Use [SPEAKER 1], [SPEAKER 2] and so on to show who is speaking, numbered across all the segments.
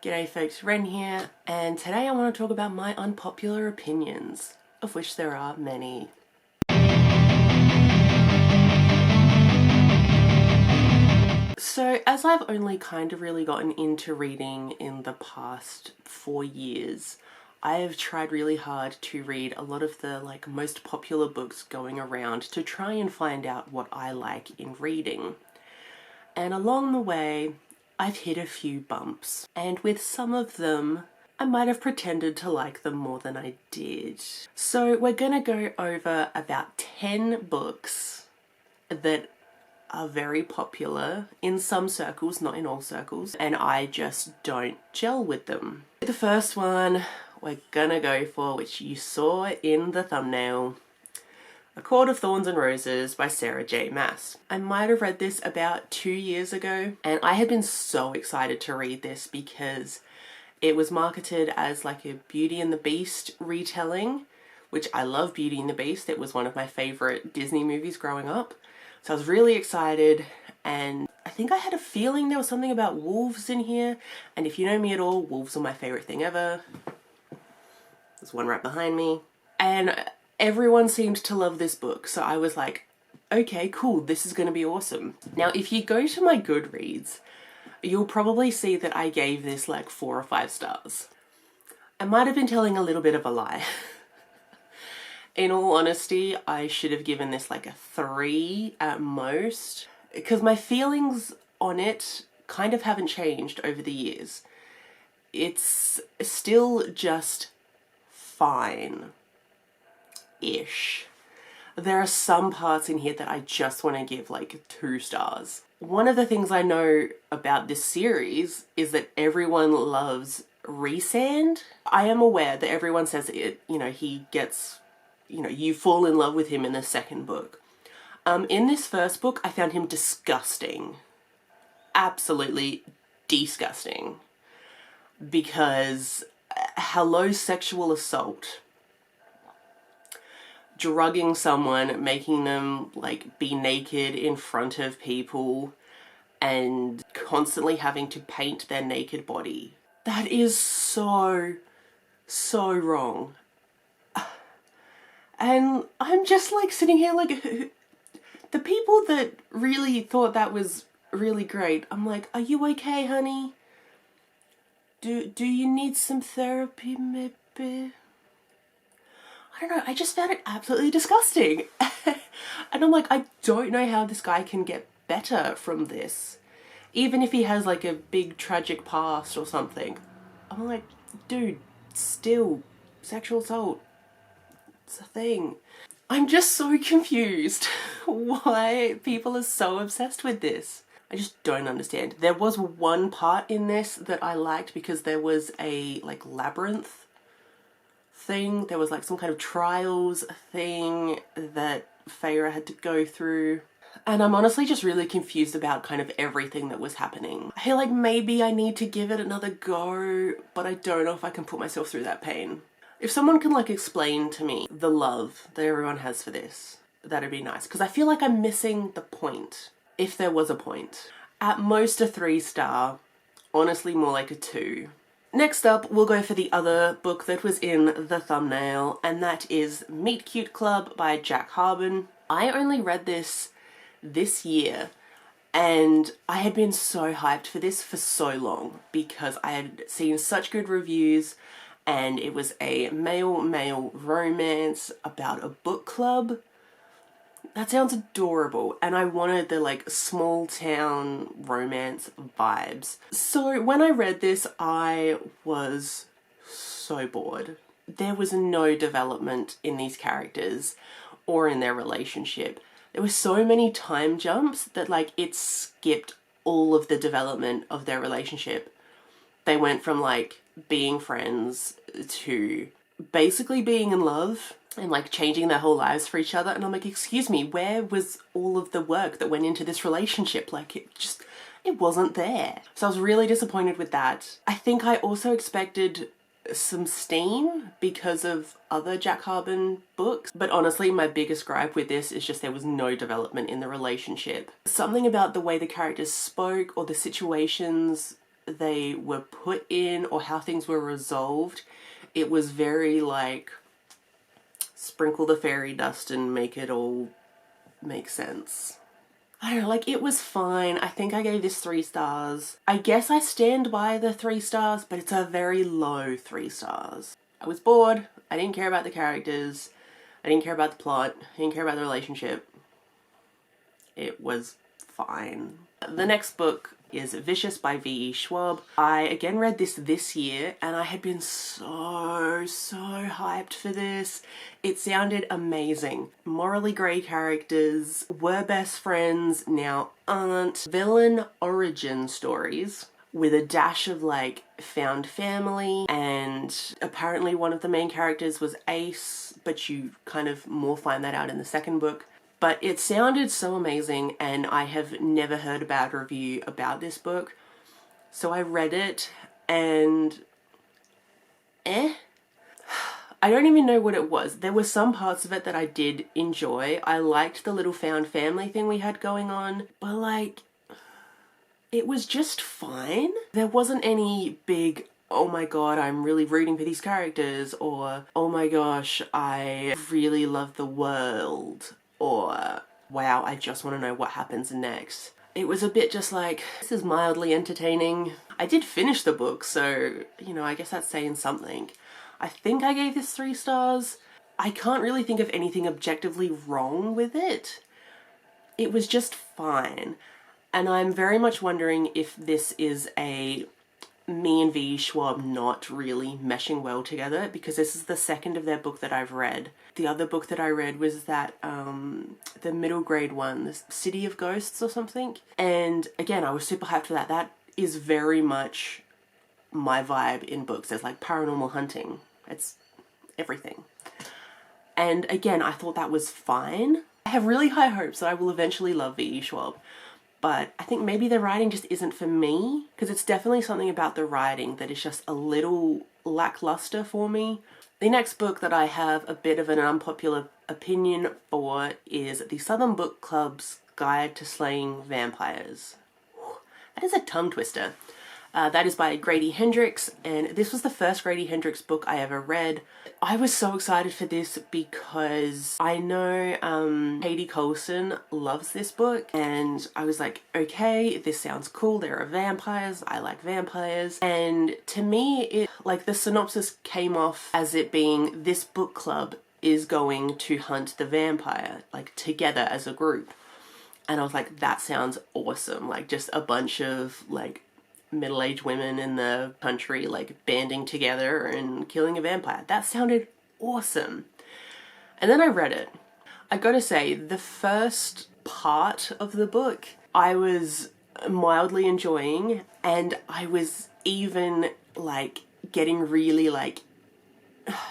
[SPEAKER 1] G'day folks, Wren here, and today I want to talk about my unpopular opinions, of which there are many. So, as I've only kind of really gotten into reading in the past 4 years, I have tried really hard to read a lot of the most popular books going around to try and find out what I like in reading. And along the way, I've hit a few bumps, and with some of them, I might have pretended to like them more than I did. So we're gonna go over about 10 books that are very popular in some circles, not in all circles, and I just don't gel with them. The first one we're gonna go for, which you saw in the thumbnail, A Court of Thorns and Roses by Sarah J. Maas. I might have read this about 2 years ago, and I had been so excited to read this because it was marketed as like a Beauty and the Beast retelling, which I love Beauty and the Beast. It was one of my favorite Disney movies growing up. So I was really excited, and I think I had a feeling there was something about wolves in here. And if you know me at all, wolves are my favorite thing ever. There's one right behind me. And everyone seemed to love this book, so I was like, okay, cool, this is going to be awesome. Now, if you go to my Goodreads, you'll probably see that I gave this like 4 or 5 stars. I might have been telling a little bit of a lie. In all honesty, I should have given this like a 3 at most, because my feelings on it kind of haven't changed over the years. It's still just fine. Ish. There are some parts in here that I just want to give like 2 stars. One of the things I know about this series is that everyone loves Rhysand. I am aware that everyone says it, he gets, you fall in love with him in the second book. In this first book, I found him disgusting. Absolutely disgusting. Because, hello, sexual assault. Drugging someone, making them be naked in front of people, and constantly having to paint their naked body. That is so wrong. And I'm just sitting here the people that really thought that was really great, I'm like, are you okay, honey? Do you need some therapy, maybe? I don't know, I just found it absolutely disgusting. And I'm like, I don't know how this guy can get better from this. Even if he has a big tragic past or something. I'm like, dude, still, sexual assault, it's a thing. I'm just so confused why people are so obsessed with this. I just don't understand. There was one part in this that I liked because there was a labyrinth thing. There was some kind of trials thing that Feyre had to go through. And I'm honestly just really confused about kind of everything that was happening. I feel like maybe I need to give it another go, but I don't know if I can put myself through that pain. If someone can explain to me the love that everyone has for this, that'd be nice. Because I feel like I'm missing the point, if there was a point. At most a 3-star, honestly more like a 2. Next up, we'll go for the other book that was in the thumbnail, and that is Meet Cute Club by Jack Harben. I only read this year, and I had been so hyped for this for so long because I had seen such good reviews, and it was a male-male romance about a book club. That sounds adorable, and I wanted the small town romance vibes. So when I read this, I was so bored. There was no development in these characters or in their relationship. There were so many time jumps that it skipped all of the development of their relationship. They went from being friends to basically being in love and changing their whole lives for each other. And I'm like, excuse me, where was all of the work that went into this relationship? It wasn't there. So I was really disappointed with that. I think I also expected some steam because of other Jack Harben books, but honestly my biggest gripe with this is just there was no development in the relationship. Something about the way the characters spoke or the situations they were put in or how things were resolved, it was very like sprinkle the fairy dust and make it all make sense. I don't know, like it was fine. I think I gave this 3 stars. I guess I stand by the 3 stars, but it's a very low 3 stars. I was bored. I didn't care about the characters. I didn't care about the plot. I didn't care about the relationship. It was fine. The next book is Vicious by V.E. Schwab. I again read this year and I had been so hyped for this. It sounded amazing. Morally grey characters, were best friends, now aren't. Villain origin stories with a dash of like found family, and apparently one of the main characters was Ace, but you kind of more find that out in the second book. But it sounded so amazing and I have never heard a bad review about this book. So I read it and I don't even know what it was. There were some parts of it that I did enjoy. I liked the little found family thing we had going on, but like, it was just fine. There wasn't any big, oh my god, I'm really rooting for these characters, or oh my gosh, I really love the world, or wow, I just want to know what happens next. It was a bit just like, this is mildly entertaining. I did finish the book, so, you know, I guess that's saying something. I think I gave this 3 stars. I can't really think of anything objectively wrong with it. It was just fine. And I'm very much wondering if this is a me and V.E. Schwab not really meshing well together, because this is the second of their book that I've read. The other book that I read was that, the middle grade one, the City of Ghosts or something. And again, I was super hyped for that. That is very much my vibe in books. There's like paranormal hunting. It's everything. And again, I thought that was fine. I have really high hopes that I will eventually love V.E. Schwab. But I think maybe the writing just isn't for me, because it's definitely something about the writing that is just a little lackluster for me. The next book that I have a bit of an unpopular opinion for is The Southern Book Club's Guide to Slaying Vampires. That is a tongue twister. That is by Grady Hendrix, and this was the first Grady Hendrix book I ever read. I was so excited for this because I know Katie Colson loves this book, and I was like, okay, this sounds cool. There are vampires. I like vampires. And to me, it like the synopsis came off as it being this book club is going to hunt the vampire, like together as a group. And I was like, that sounds awesome. Like just a bunch of like middle-aged women in the country like banding together and killing a vampire. That sounded awesome. And then I read it. I gotta say, the first part of the book I was mildly enjoying, and I was even like getting really like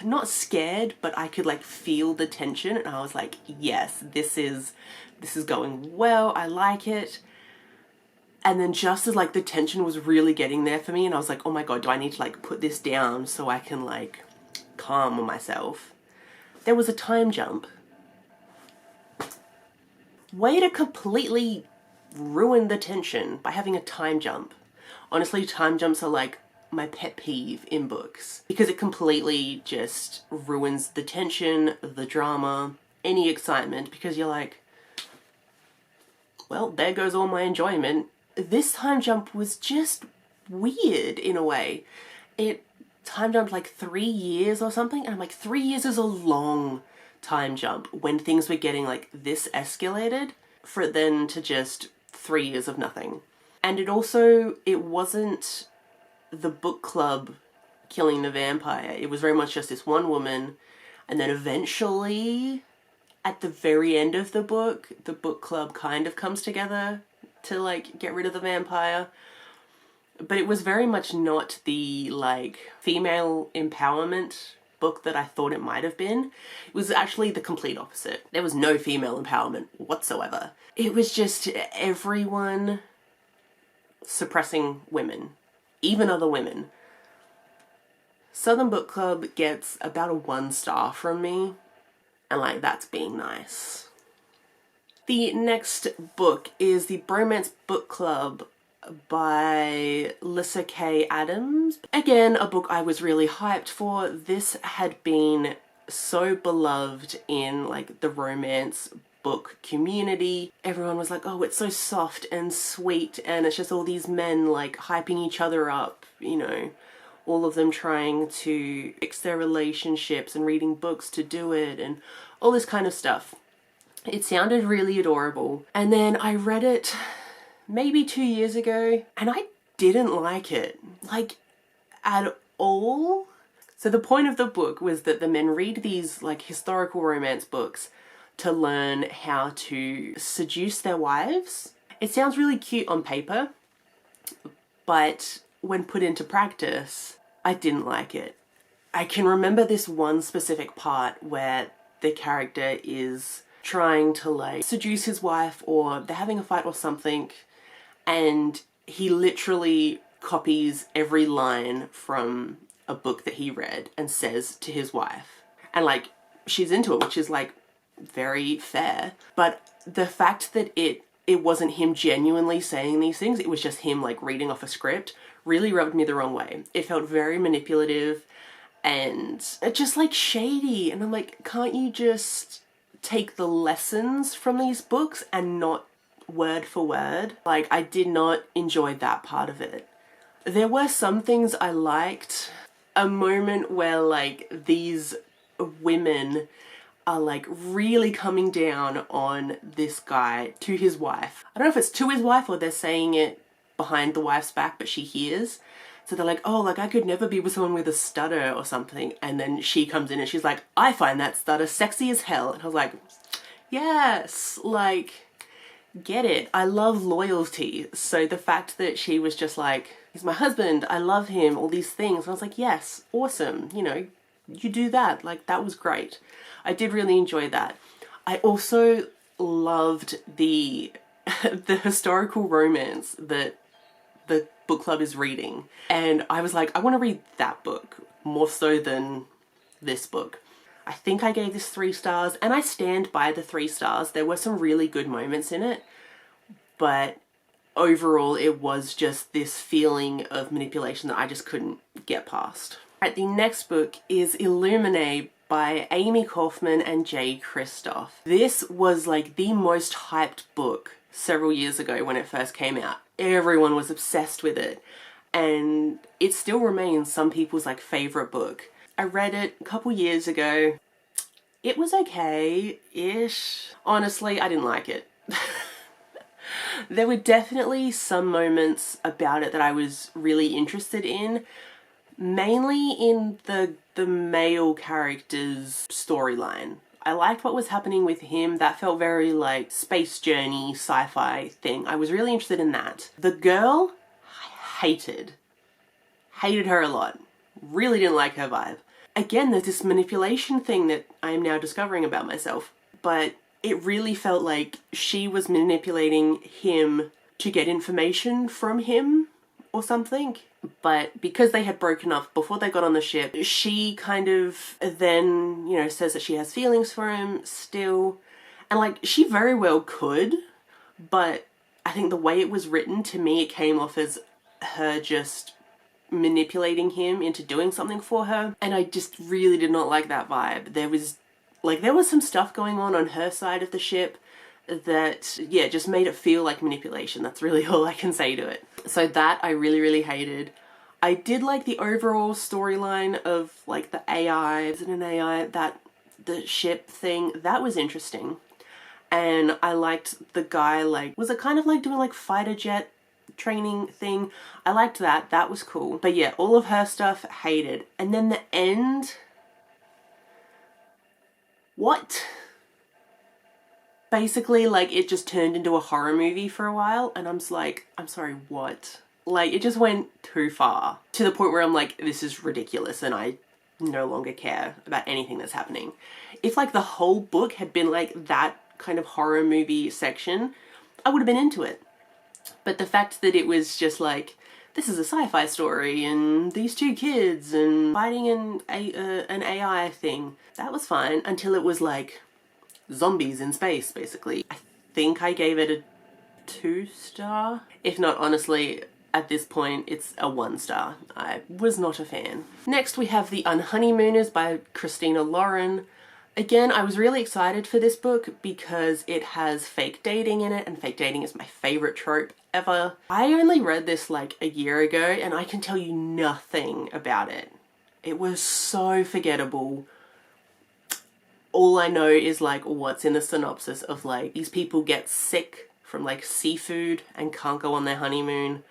[SPEAKER 1] not scared, but I could like feel the tension, and I was like, yes, this is going well. I like it. And then just as like the tension was really getting there for me, and I was like, oh my god, do I need to like put this down so I can like calm myself? There was a time jump. Way to completely ruin the tension by having a time jump. Honestly, time jumps are like my pet peeve in books, because it completely just ruins the tension, the drama, any excitement, because you're like, well, there goes all my enjoyment. This time jump was just weird in a way. It time jumped like 3 years or something, and I'm like, 3 years is a long time jump when things were getting like this escalated, for it then to just 3 years of nothing. And it wasn't the book club killing the vampire. It was very much just this one woman, and then eventually at the very end of the book club kind of comes together to like get rid of the vampire. But it was very much not the like female empowerment book that I thought it might have been. It was actually the complete opposite. There was no female empowerment whatsoever. It was just everyone suppressing women, even other women. Southern Book Club gets about a 1 star from me, and like that's being nice. The next book is the Bromance Book Club by Lissa K. Adams. Again, a book I was really hyped for. This had been so beloved in like the romance book community. Everyone was like, oh, it's so soft and sweet, and it's just all these men like hyping each other up, you know, all of them trying to fix their relationships and reading books to do it and all this kind of stuff. It sounded really adorable. And then I read it maybe 2 years ago and I didn't like it, like at all. So the point of the book was that the men read these like historical romance books to learn how to seduce their wives. It sounds really cute on paper, but when put into practice, I didn't like it. I can remember this one specific part where the character is trying to like seduce his wife, or they're having a fight or something, and he literally copies every line from a book that he read and says to his wife. And like, she's into it, which is like very fair. But the fact that it wasn't him genuinely saying these things, it was just him like reading off a script, really rubbed me the wrong way. It felt very manipulative and just like shady. And I'm like, can't you just take the lessons from these books and not word for word? Like, I did not enjoy that part of it. There were some things I liked. A moment where like these women are like really coming down on this guy to his wife. I don't know if it's to his wife or they're saying it behind the wife's back, but she hears. So they're like, oh, like I could never be with someone with a stutter or something. And then she comes in and she's like, I find that stutter sexy as hell. And I was like, yes, like, get it. I love loyalty. So the fact that she was just like, he's my husband, I love him, all these things. And I was like, yes, awesome. You know, you do that. Like, that was great. I did really enjoy that. I also loved the historical romance that the book club is reading. And I was like, I want to read that book more so than this book. I think I gave this 3 stars, and I stand by the 3 stars. There were some really good moments in it, but overall it was just this feeling of manipulation that I just couldn't get past. Alright, the next book is Illuminae by Amy Kaufman and Jay Kristoff. This was like the most hyped book several years ago when it first came out. Everyone was obsessed with it, and it still remains some people's like favorite book. I read it a couple years ago. It was okay-ish. Honestly, I didn't like it. There were definitely some moments about it that I was really interested in, mainly in the male character's storyline. I liked what was happening with him. That felt very like space journey, sci-fi thing. I was really interested in that. The girl, I hated her a lot. Really didn't like her vibe. Again, there's this manipulation thing that I am now discovering about myself, but it really felt like she was manipulating him to get information from him or something. But because they had broken up before they got on the ship, she kind of then, you know, says that she has feelings for him still. And like, she very well could, but I think the way it was written, to me, it came off as her just manipulating him into doing something for her. And I just really did not like that vibe. There was some stuff going on her side of the ship that, yeah, just made it feel like manipulation. That's really all I can say to it. So that I really, really hated. I did like the overall storyline of like the AI, is it an AI, that the ship thing, that was interesting. And I liked the guy, like, was it kind of like doing like fighter jet training thing? I liked that, that was cool. But yeah, all of her stuff, hated. And then the end, what? Basically, like, it just turned into a horror movie for a while, and I'm just like, I'm sorry, what? Like, it just went too far. To the point where I'm like, this is ridiculous, and I no longer care about anything that's happening. If, like, the whole book had been, like, that kind of horror movie section, I would have been into it. But the fact that it was just like, this is a sci-fi story, and these 2 kids, and fighting an AI thing, that was fine, until it was, like, zombies in space, basically. I think I gave it a 2-star. If not, honestly, at this point, it's a 1-star. I was not a fan. Next, we have The Unhoneymooners by Christina Lauren. Again, I was really excited for this book because it has fake dating in it, and fake dating is my favorite trope ever. I only read this like a year ago, and I can tell you nothing about it. It was so forgettable. All I know is like what's in the synopsis of like these people get sick from like seafood and can't go on their honeymoon.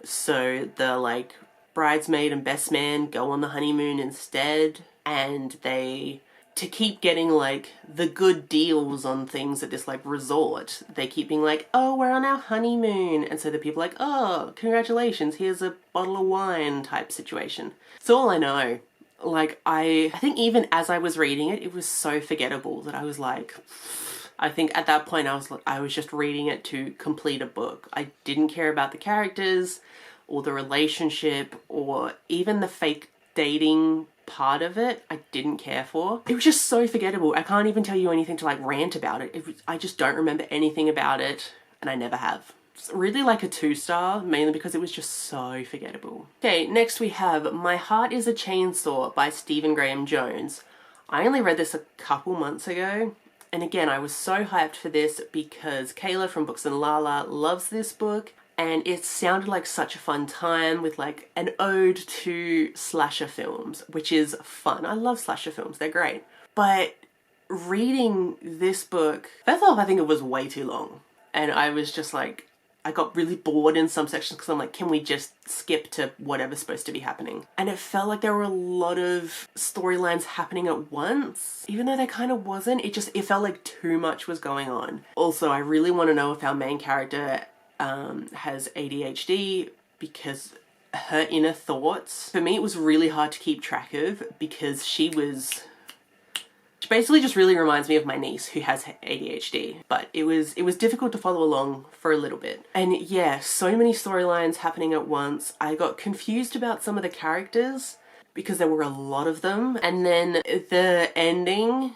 [SPEAKER 1] So the like bridesmaid and best man go on the honeymoon instead, and they, to keep getting like the good deals on things at this like resort, they keep being like, oh, we're on our honeymoon. And so the people are like, oh, congratulations, here's a bottle of wine type situation. It's all I know. Like I think even as I was reading it, it was so forgettable that I was like, I think at that point I was just reading it to complete a book. I didn't care about the characters or the relationship or even the fake dating part of it. I didn't care for. It was just so forgettable. I can't even tell you anything to like rant about it. I just don't remember anything about it, and I never have. It's really like a 2-star, mainly because it was just so forgettable. Okay, next we have My Heart is a Chainsaw by Stephen Graham Jones. I only read this a couple months ago, and again, I was so hyped for this because Kayla from Books and Lala loves this book, and it sounded like such a fun time with like an ode to slasher films, which is fun. I love slasher films, they're great. But reading this book, first off, I think it was way too long. And I was just like, I got really bored in some sections because I'm like, can we just skip to whatever's supposed to be happening? And it felt like there were a lot of storylines happening at once. Even though there kind of wasn't, it felt like too much was going on. Also, I really want to know if our main character has ADHD, because her inner thoughts, for me, it was really hard to keep track of because she basically just really reminds me of my niece who has ADHD, but it was difficult to follow along for a little bit. And yeah, so many storylines happening at once. I got confused about some of the characters because there were a lot of them. And then the ending,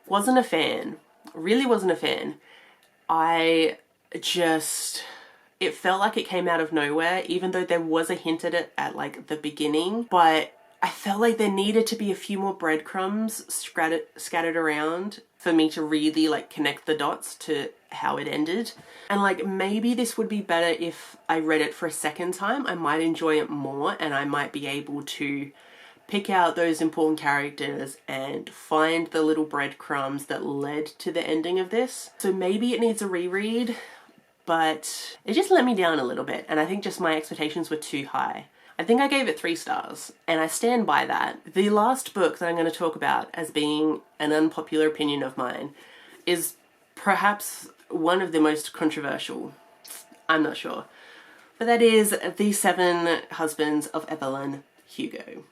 [SPEAKER 1] wasn't a fan. Really wasn't a fan. It felt like it came out of nowhere, even though there was a hint at it at like the beginning, but I felt like there needed to be a few more breadcrumbs scattered around for me to really like connect the dots to how it ended. And like maybe this would be better if I read it for a second time. I might enjoy it more, and I might be able to pick out those important characters and find the little breadcrumbs that led to the ending of this. So maybe it needs a reread, but it just let me down a little bit, and I think just my expectations were too high. I think I gave it 3 stars, and I stand by that. The last book that I'm going to talk about as being an unpopular opinion of mine is perhaps one of the most controversial. I'm not sure. But that is The 7 Husbands of Evelyn Hugo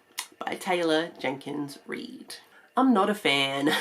[SPEAKER 1] by Taylor Jenkins Reid. I'm not a fan.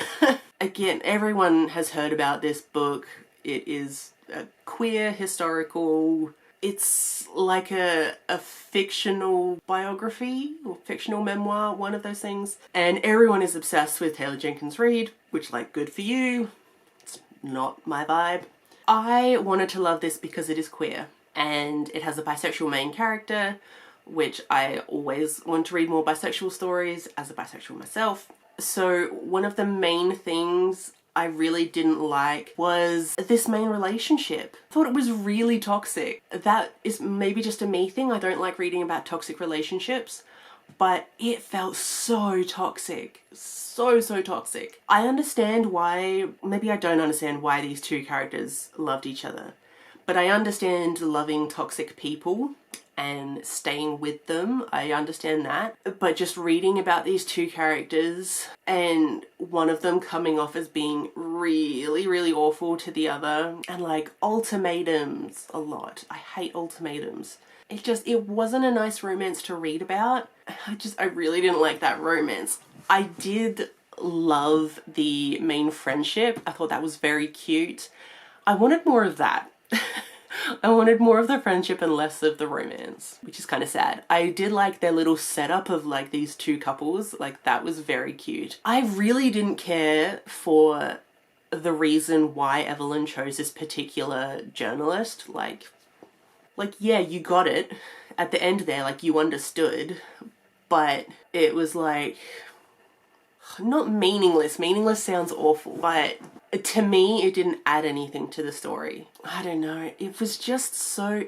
[SPEAKER 1] Again, everyone has heard about this book. It is a queer historical, it's like a fictional biography or fictional memoir, one of those things. And everyone is obsessed with Taylor Jenkins Reid, which, like, good for you. It's not my vibe. I wanted to love this because it is queer and it has a bisexual main character, which I always want to read more bisexual stories as a bisexual myself. So one of the main things I really didn't like was this main relationship. I thought it was really toxic. That is maybe just a me thing. I don't like reading about toxic relationships, but it felt so toxic. So toxic. I understand why, maybe I don't understand why these two characters loved each other, but I understand loving toxic people and staying with them. I understand that. But just reading about these two characters and one of them coming off as being really awful to the other, and like ultimatums a lot. I hate ultimatums. It wasn't a nice romance to read about. I really didn't like that romance. I did love the main friendship. I thought that was very cute. I wanted more of that. I wanted more of the friendship and less of the romance, which is kind of sad. I did like their little setup of like these two couples. Like, that was very cute. I really didn't care for the reason why Evelyn chose this particular journalist. Like, yeah, you got it at the end there, like you understood, but it was like, not meaningless. Meaningless sounds awful, but to me, it didn't add anything to the story. I don't know. It was just so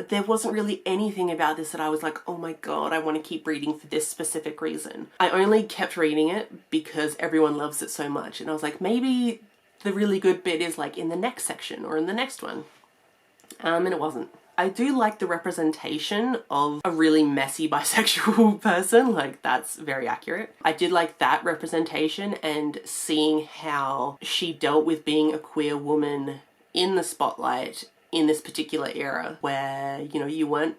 [SPEAKER 1] There wasn't really anything about this that I was like, oh my god, I want to keep reading for this specific reason. I only kept reading it because everyone loves it so much. And I was like, maybe the really good bit is like in the next section or in the next one. And it wasn't. I do like the representation of a really messy bisexual person, like that's very accurate. I did like that representation and seeing how she dealt with being a queer woman in the spotlight in this particular era where, you know, you weren't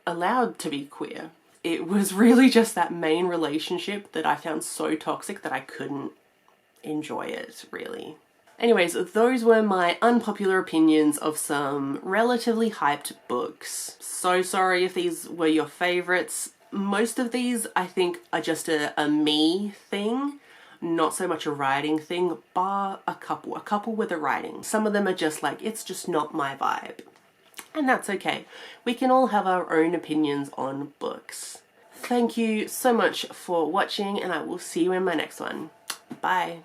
[SPEAKER 1] allowed to be queer. It was really just that main relationship that I found so toxic that I couldn't enjoy it, really. Anyways, those were my unpopular opinions of some relatively hyped books. So sorry if these were your favorites. Most of these, I think, are just a me thing, not so much a writing thing, bar a couple with the writing. Some of them are just like, it's just not my vibe. And that's okay. We can all have our own opinions on books. Thank you so much for watching, and I will see you in my next one. Bye.